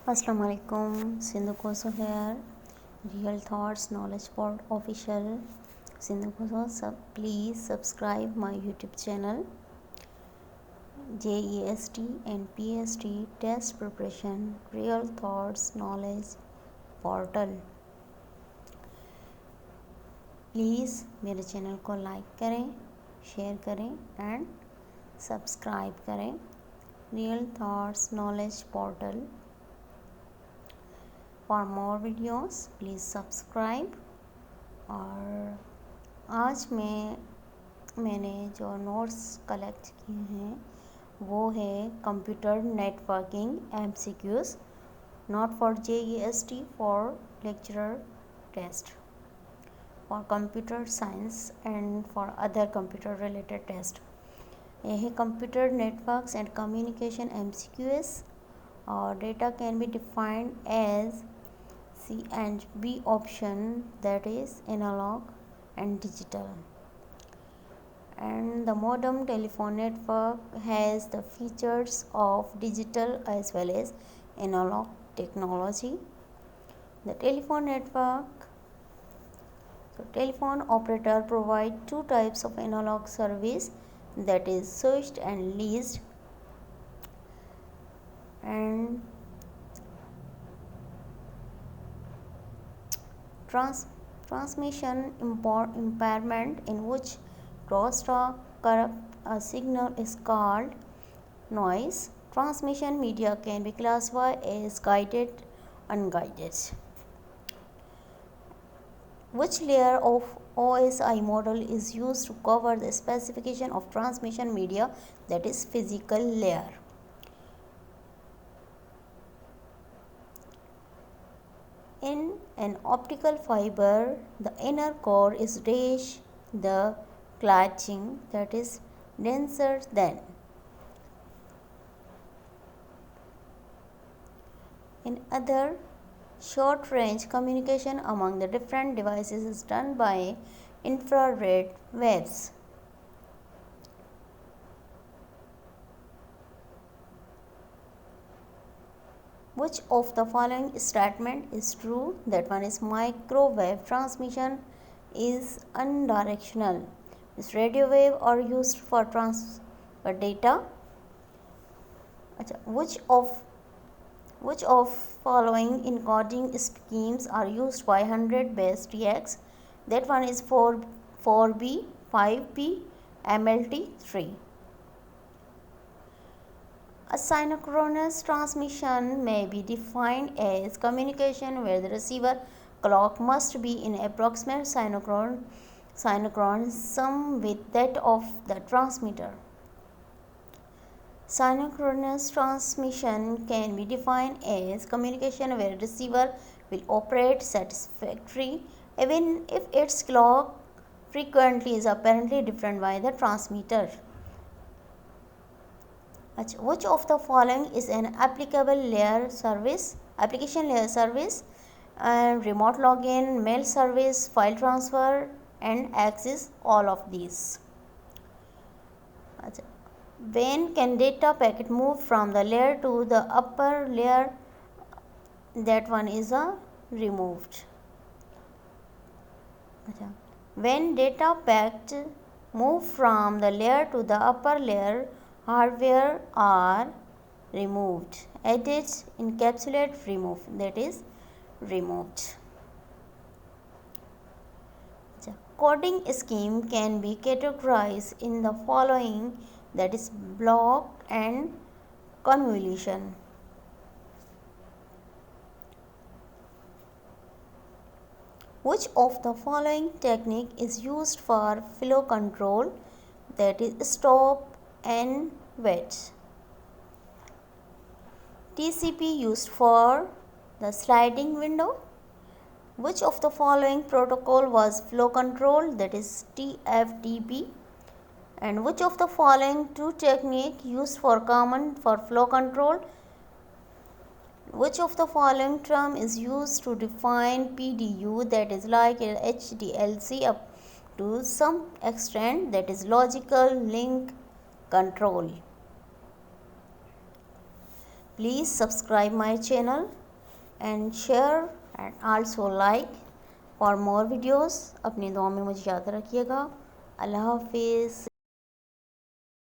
Assalamu alaikum, Sindhu Koso here. Real Thoughts Knowledge Pod official. Sindhu Koso, please subscribe my YouTube channel. JEST and PST Test Preparation Real Thoughts Knowledge Portal. Please मेरे channel को like करें, share करें and subscribe करें. Real thoughts knowledge portal. For more videos please subscribe. और आज मैंने जो notes collect किए हैं वो है computer networking MCQs, not for JEST, for lecturer test, for computer science and for other computer related test. ये है computer networks and communication MCQs. और data can be defined as C and B option, that is analog and digital. And the modem telephone network has the features of digital as well as analog technology. The telephone network, so telephone operator provide two types of analog service, that is switched and leased. And transmission impairment, in which crosstalk corrupt a signal, is called noise. Transmission media can be classified as guided, unguided. Which layer of OSI model is used to cover the specification of transmission media, that is physical layer. In an optical fiber, the inner core is rich, the cladding, that is denser than. In other, short range communication among the different devices is done by infrared waves. Which of the following statement is true? That one is microwave transmission is unidirectional. This radio wave are used for transfer data. Which of following encoding schemes are used by 100 base TX? That one is 4B, 5B, MLT3. A synchronous transmission may be defined as communication where the receiver clock must be in approximate synchronism with that of the transmitter. Synchronous transmission can be defined as communication where receiver will operate satisfactorily even if its clock frequency is apparently different by the transmitter. Which of the following is an application layer service? Remote login, mail service, file transfer and access, all of these. When can data packet move from the layer to the upper layer? That one is removed. When data packet move from the layer to the upper layer, hardware are removed. Edit, encapsulate, remove, that is removed. Coding scheme can be categorized in the following, that is block and convolution. Which of the following technique is used for flow control? That is stop and wait. TCP used for the sliding window. Which of the following protocol was flow control? That is TFTP. And which of the following two technique used for common for flow control? Which of the following term is used to define PDU, that is like HDLC up to some extent, that is logical link control. Please subscribe my channel and share and also like for more videos. अपनी दुआ में मुझे याद रखिएगा। अल्लाह हाफिज़।